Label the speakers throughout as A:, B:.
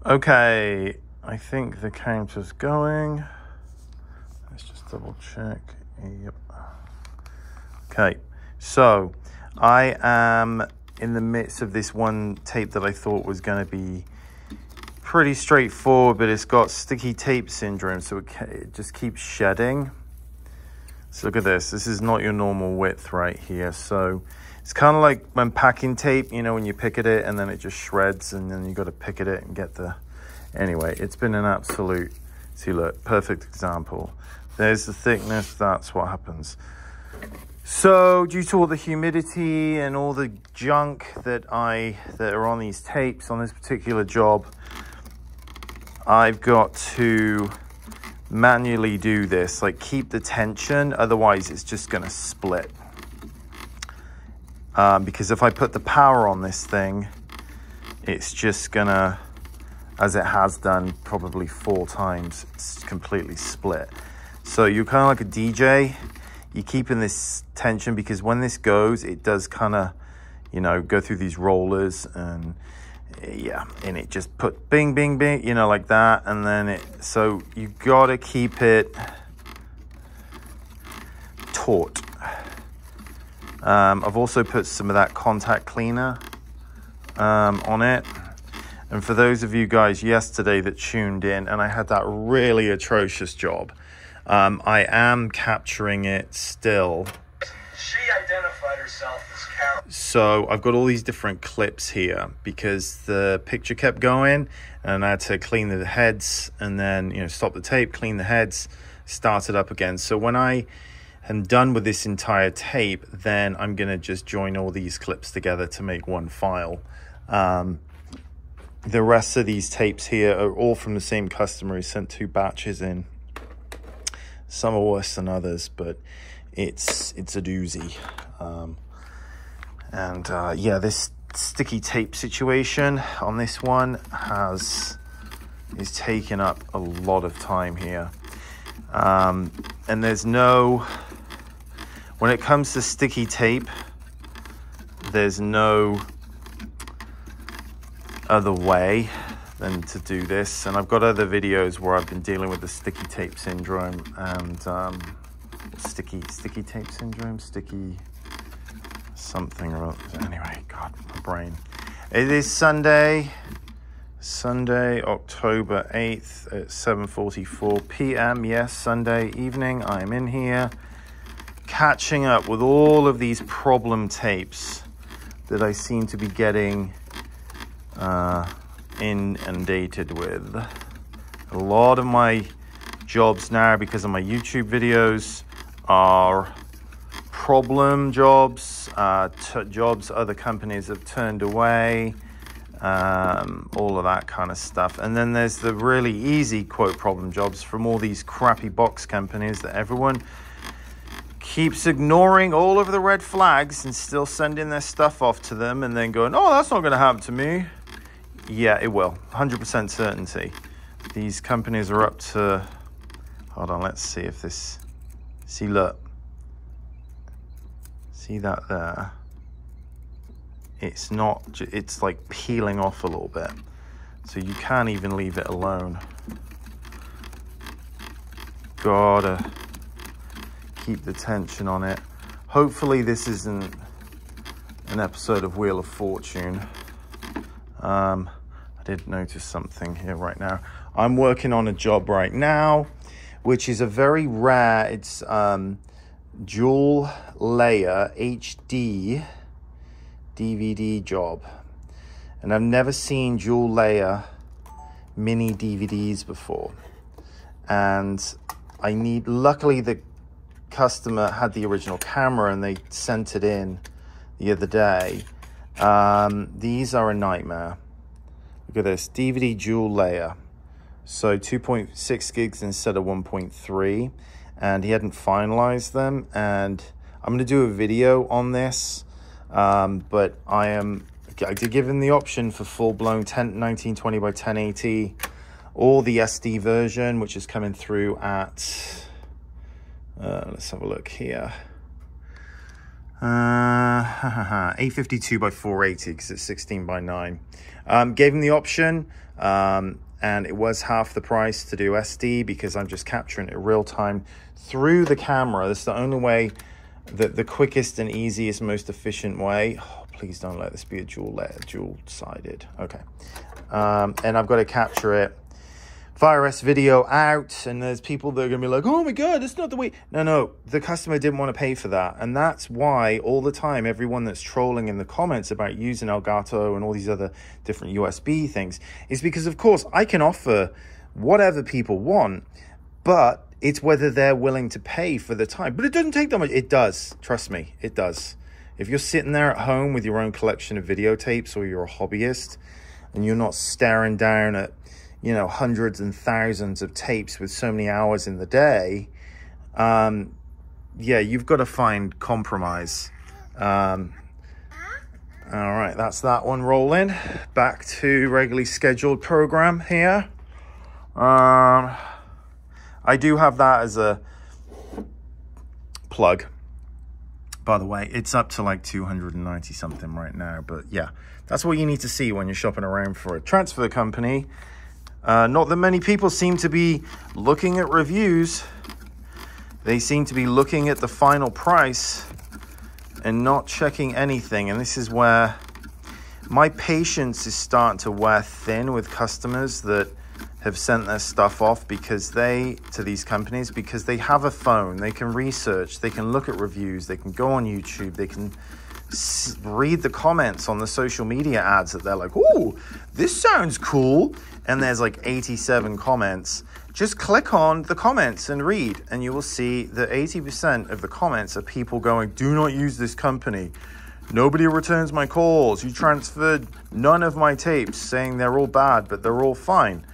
A: Okay, I think the counter's going. Let's just double check. Yep. Okay, so I am in the midst of this one tape that I thought was going to be pretty straightforward, but it's got sticky tape syndrome, so it just keeps shedding. So look at this. This is not your normal width right here. So it's kind of like when packing tape, you know, when you pick at it and then it just shreds and then you got to pick at it and get the... Anyway, it's been an absolute... See, look, perfect example. There's the thickness. That's what happens. So due to all the humidity and all the junk that are on these tapes on this particular job, I've got to manually do this, like keep the tension, otherwise it's just going to split. Because if I put the power on this thing, it's just going to, as it has done probably 4 times, it's completely split. So you're kind of like a DJ. You're keeping this tension because when this goes, it does kind of, you know, go through these rollers and yeah, and it just put bing, bing, bing, you know, like that. And then so you got to keep it taut. I've also put some of that contact cleaner on it. And for those of you guys yesterday that tuned in and I had that really atrocious job, I am capturing it still.
B: She identified herself as Carol.
A: So I've got all these different clips here because the picture kept going and I had to clean the heads and then, you know, stop the tape, clean the heads, start it up again. So when I am done with this entire tape, then I'm going to just join all these clips together to make one file. The rest of these tapes here are all from the same customer who sent 2 batches in. Some are worse than others, but it's a doozy. Yeah, this sticky tape situation on this one is taking up a lot of time here. And there's no, when it comes to sticky tape, there's no other way than to do this. And I've got other videos where I've been dealing with the sticky tape syndrome and sticky tape syndrome, sticky something or other. Anyway, God, my brain. It is Sunday, October 8th at 7:44 p.m. Yes, Sunday evening. I'm in here catching up with all of these problem tapes that I seem to be getting inundated with. A lot of my jobs now, because of my YouTube videos, are problem jobs, jobs other companies have turned away, all of that kind of stuff. And then there's the really easy quote problem jobs from all these crappy box companies that everyone keeps ignoring all of the red flags and still sending their stuff off to them and then going, oh, that's not going to happen to me. Yeah, it will. 100% certainty. These companies are up to... Hold on, let's see if this... See, look. See that there? It's not... It's like peeling off a little bit. So you can't even leave it alone. Gotta keep the tension on it. Hopefully this isn't an episode of Wheel of Fortune. I did notice something here right now. I'm working on a job right now, which is a very rare, it's dual layer HD DVD job. And I've never seen dual layer mini DVDs before. And I need, luckily the customer had the original camera and they sent it in the other day. These are a nightmare. Look at this, DVD dual layer. So 2.6 gigs instead of 1.3. And he hadn't finalized them. And I'm going to do a video on this. But I did give him the option for full-blown 1920 by 1080. Or the SD version, which is coming through at... let's have a look here. 852 by 480 because it's 16 by 9. Gave him the option, and it was half the price to do SD because I'm just capturing it real time through the camera. This is the only way, the quickest and easiest, most efficient way. Oh, please don't let this be a dual-sided. Okay. And I've got to capture it. Virus video out, and there's people that are gonna be like, oh my god, that's not the way. No, the customer didn't want to pay for that. And that's why all the time everyone that's trolling in the comments about using Elgato and all these other different USB things is because, of course, I can offer whatever people want, but it's whether they're willing to pay for the time. But it doesn't take that much. It does, trust me, it does. If you're sitting there at home with your own collection of videotapes, or you're a hobbyist and you're not staring down at, you know, hundreds and thousands of tapes with so many hours in the day, yeah, you've got to find compromise. All right, that's that one rolling. Back to regularly scheduled program here. I do have that as a plug. By the way, it's up to like 290 something right now. But yeah, that's what you need to see when you're shopping around for a transfer company. Not that many people seem to be looking at reviews. They seem to be looking at the final price and not checking anything. And this is where my patience is starting to wear thin with customers that have sent their stuff off to these companies because they have a phone, they can research, they can look at reviews, they can go on YouTube, they can read the comments on the social media ads that they're like, oh, this sounds cool. And there's like 87 comments. Just click on the comments and read, and you will see that 80% of the comments are people going, do not use this company. Nobody returns my calls. You transferred none of my tapes, saying they're all bad, but they're all fine.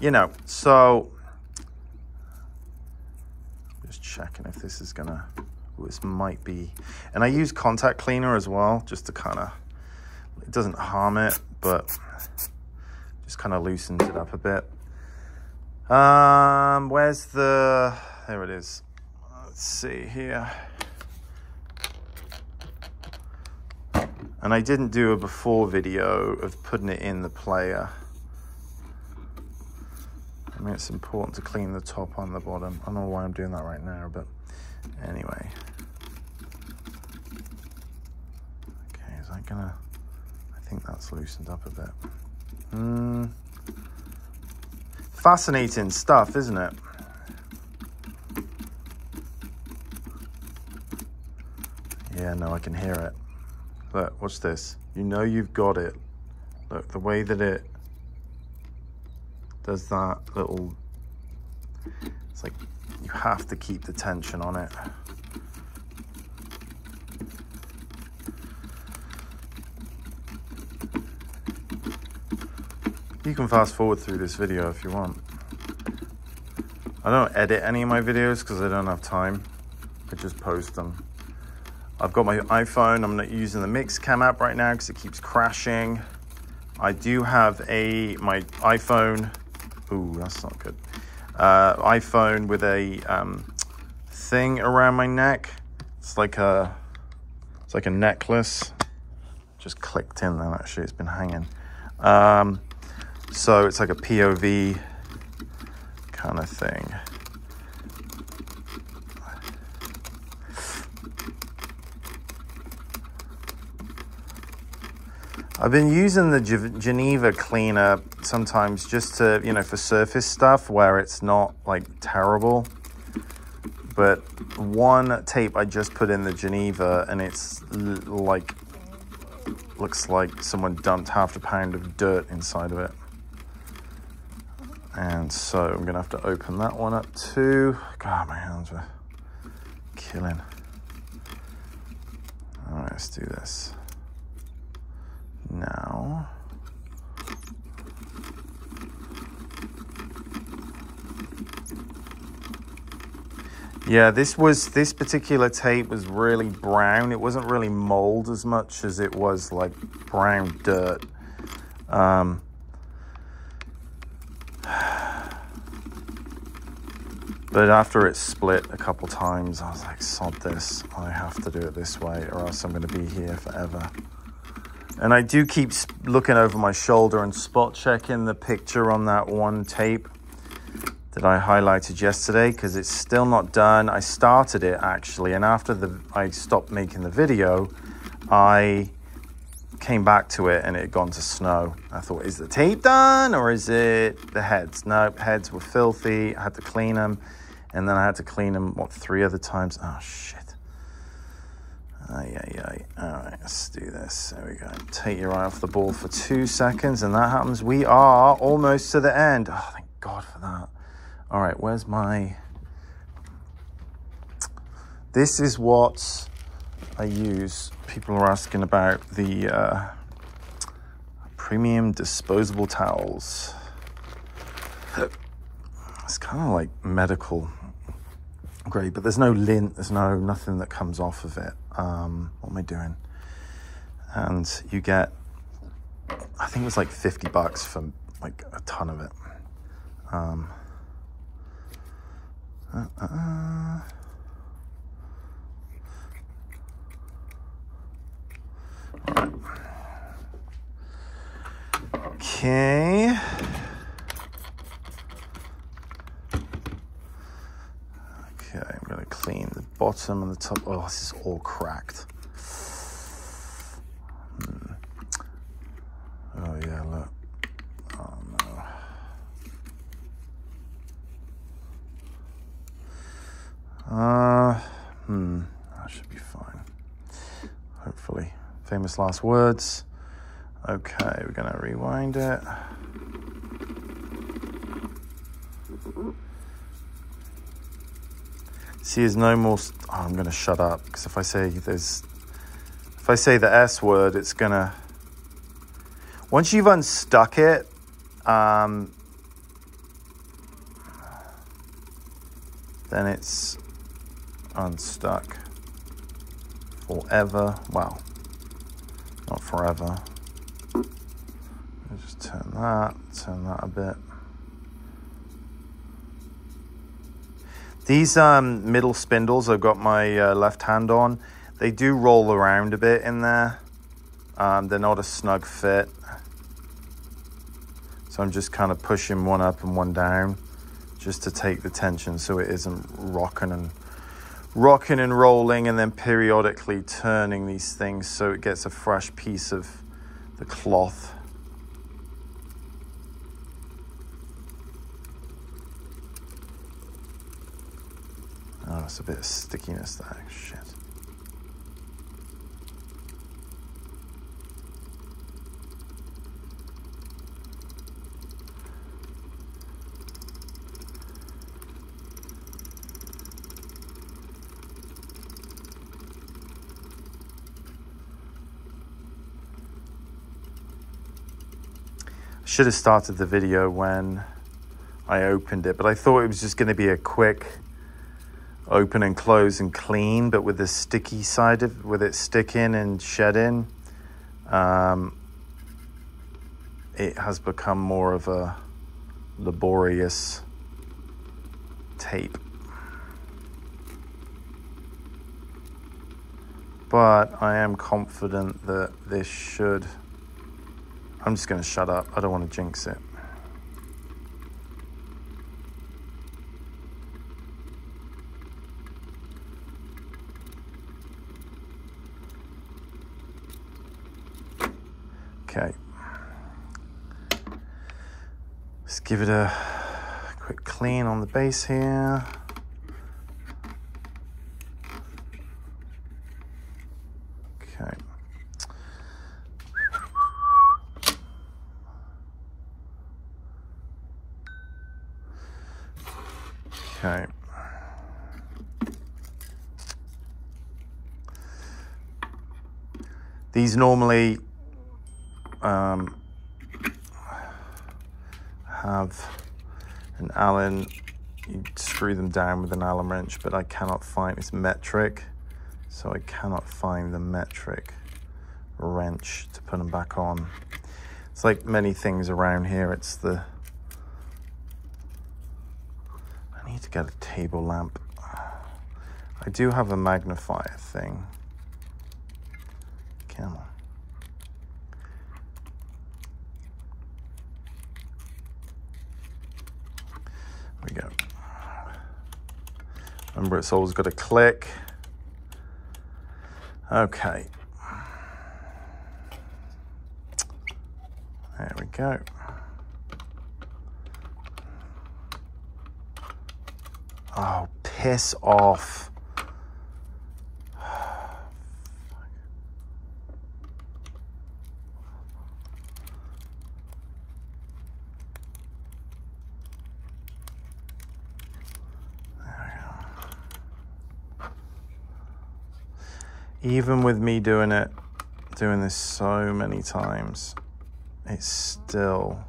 A: You know, so just checking if this is gonna, this might be, and I use contact cleaner as well, just to kind of, it doesn't harm it, but just kind of loosens it up a bit. Where's the, there it is. Let's see here. And I didn't do a before video of putting it in the player. I mean, it's important to clean the top on the bottom. I don't know why I'm doing that right now, but anyway. Okay, is that gonna, I think that's loosened up a bit. Fascinating stuff, isn't it? Yeah, no, I can hear it. Look, watch this. You know you've got it. Look, the way that it does that little, it's like you have to keep the tension on it. You can fast forward through this video if you want. I don't edit any of my videos because I don't have time. I just post them. I've got my iPhone. I'm not using the Mixcam app right now because it keeps crashing. I do have my iPhone. Ooh, that's not good. iPhone with a thing around my neck. It's like a necklace. Just clicked in there. Actually, it's been hanging. So it's like a POV kind of thing. I've been using the Geneva cleaner sometimes just to, you know, for surface stuff where it's not like terrible. But one tape I just put in the Geneva and it's like, looks like someone dumped half a pound of dirt inside of it. And so I'm gonna have to open that one up too. God, my hands are killing. All right, let's do this. Now, yeah, this particular tape was really brown. It wasn't really mold as much as it was like brown dirt. But after it split a couple times, I was like, sod this. I have to do it this way or else I'm going to be here forever. And I do keep looking over my shoulder and spot checking the picture on that one tape that I highlighted yesterday, because it's still not done. I started it actually, and after I stopped making the video, I came back to it and it had gone to snow. I thought, is the tape done or is it the heads? No, heads were filthy. I had to clean them, and then I had to clean them 3 other times. Oh shit. All right, let's do this. There we go. Take your eye off the ball for 2 seconds, and that happens. We are almost to the end. Oh, thank God for that. All right, where's my... This is what I use. People are asking about the premium disposable towels. It's kind of like medical grade, but there's no lint, there's nothing that comes off of it. What am I doing? And you get, I think it was like $50 for like a ton of it. Okay. Okay, I'm going to clean the bottom and the top. Oh, this is all cracked. Oh, yeah, look. Oh, no. That should be fine. Hopefully. Famous last words. Okay, we're going to rewind it. See, there's no more... I'm going to shut up, because if I say the S word, it's going to... Once you've unstuck it, then it's unstuck forever. Well, not forever. I'll just turn that a bit. These middle spindles I've got my left hand on, they do roll around a bit in there. They're not a snug fit. So I'm just kind of pushing one up and one down just to take the tension so it isn't rocking and rolling, and then periodically turning these things so it gets a fresh piece of the cloth. Oh, it's a bit of stickiness there. Shit. Should have started the video when I opened it, but I thought it was just going to be a quick open and close and clean, but with the sticky side of, with it sticking and shedding, it has become more of a laborious tape. But I am confident that this should... I'm just going to shut up. I don't want to jinx it. Okay. Let's give it a quick clean on the base here. Okay. Okay. These normally have an Allen, you screw them down with an Allen wrench, but I cannot find, it's metric, so I cannot find the metric wrench to put them back on. It's like many things around here, it's the, I need to get a table lamp. I do have a magnifier thing. Come on. There we go. Remember, it's always got to click. Okay. There we go. Oh, piss off. Even with me doing this so many times, it's still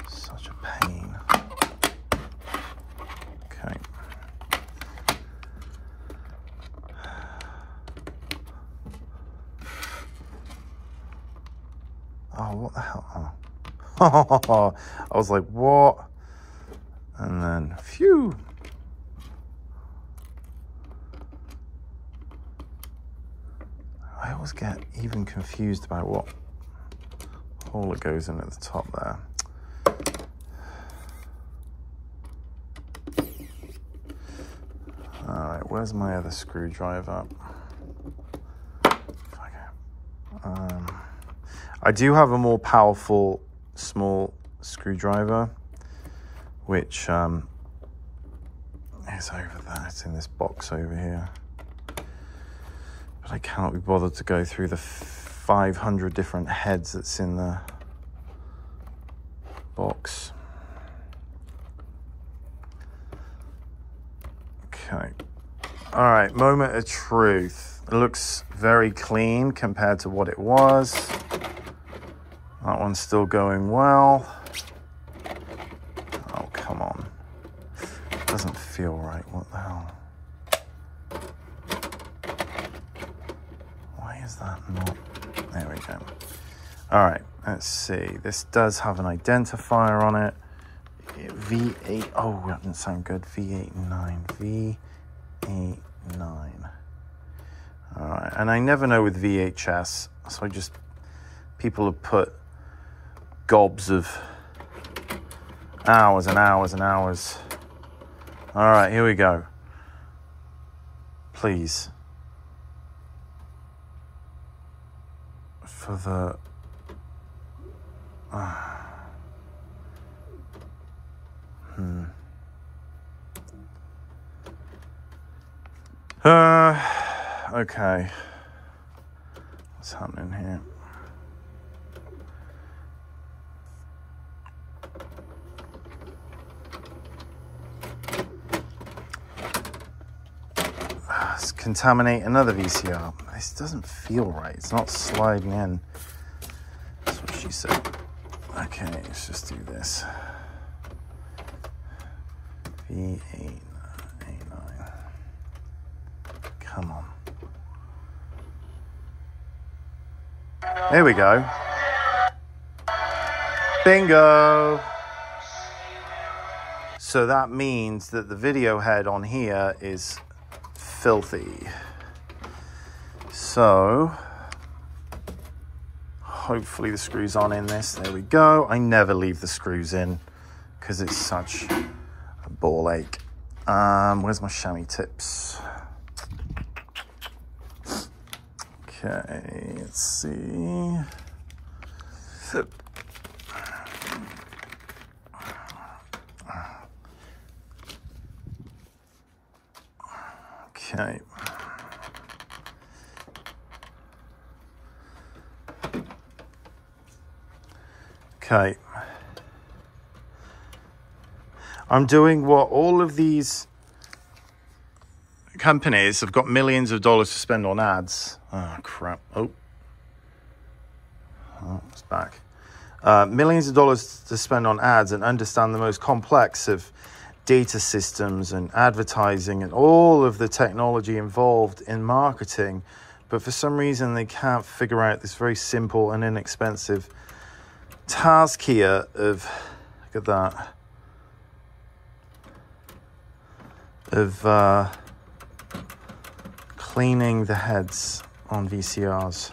A: such a pain. Okay. Oh, what the hell? Oh. I was like, what? And then, phew. I always get even confused about what hole it goes in at the top there. All right, where's my other screwdriver? I do have a more powerful small screwdriver, which is over there. It's in this box over here. But I cannot be bothered to go through the 500 different heads that's in the box. Okay. All right, moment of truth. It looks very clean compared to what it was. That one's still going well. Oh, come on. It doesn't feel right. What the hell? Is that not? There we go. All right, let's see. This does have an identifier on it. V8. Oh, that didn't sound good. V89. V89. All right, and I never know with VHS, so I just, people have put gobs of hours and hours and hours. All right, here we go. Please. For the okay, what's happening here? Let's contaminate another VCR. This doesn't feel right. It's not sliding in. That's what she said. Okay, let's just do this. V889. Come on. There we go. Bingo. So that means that the video head on here is filthy. So hopefully the screws aren't in this. There we go. I never leave the screws in because it's such a ball ache. Where's my chamois tips? Okay, let's see. Okay. Okay. I'm doing what all of these companies have got millions of dollars to spend on ads. Oh, crap. Oh, it's back. Millions of dollars to spend on ads and understand the most complex of data systems and advertising and all of the technology involved in marketing. But for some reason, they can't figure out this very simple and inexpensive task here of at that. Of cleaning the heads on VCRs.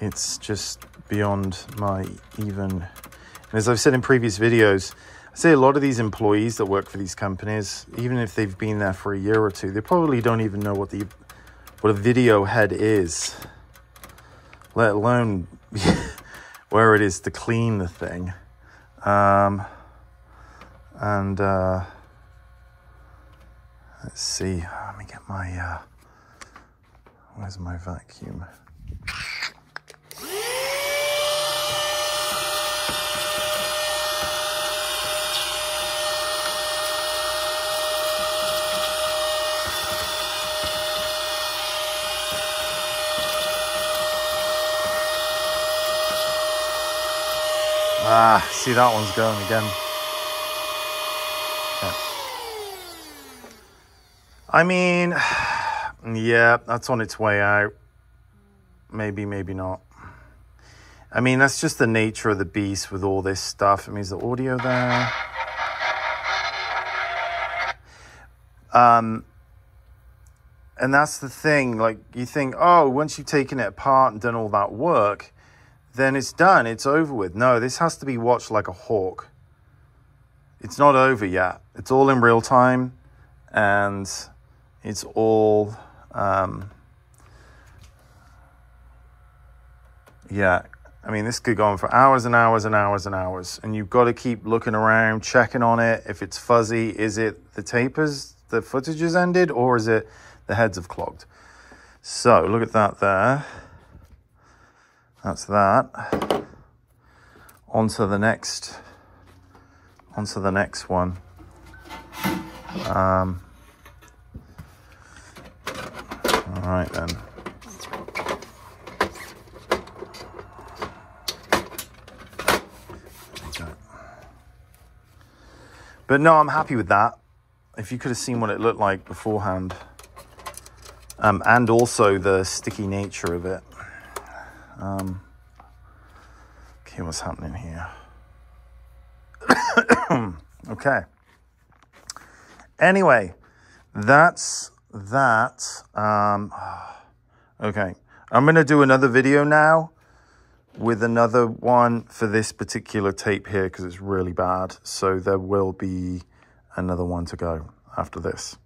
A: It's just beyond my even. And as I've said in previous videos, I say a lot of these employees that work for these companies, even if they've been there for a year or two, they probably don't even know what a video head is, let alone where it is to clean the thing. Let's see. Let me get my where's my vacuum? See, that one's going again. Yeah. I mean, yeah, that's on its way out. Maybe, maybe not. I mean, that's just the nature of the beast with all this stuff. I mean, is the audio there? And that's the thing. Like, you think, oh, once you've taken it apart and done all that work, then it's done, it's over with. No, this has to be watched like a hawk. It's not over yet. It's all in real time, and it's all, yeah. I mean, this could go on for hours and hours and hours and hours, and you've got to keep looking around, checking on it. If it's fuzzy, is it the tapers, the footage has ended, or is it the heads have clogged? So, look at that there. That's that. On to the next one. All right then. But no, I'm happy with that. If you could have seen what it looked like beforehand, and also the sticky nature of it. Okay, what's happening here? Okay. Anyway, that's that. Okay, I'm going to do another video now with another one for this particular tape here because it's really bad. So there will be another one to go after this.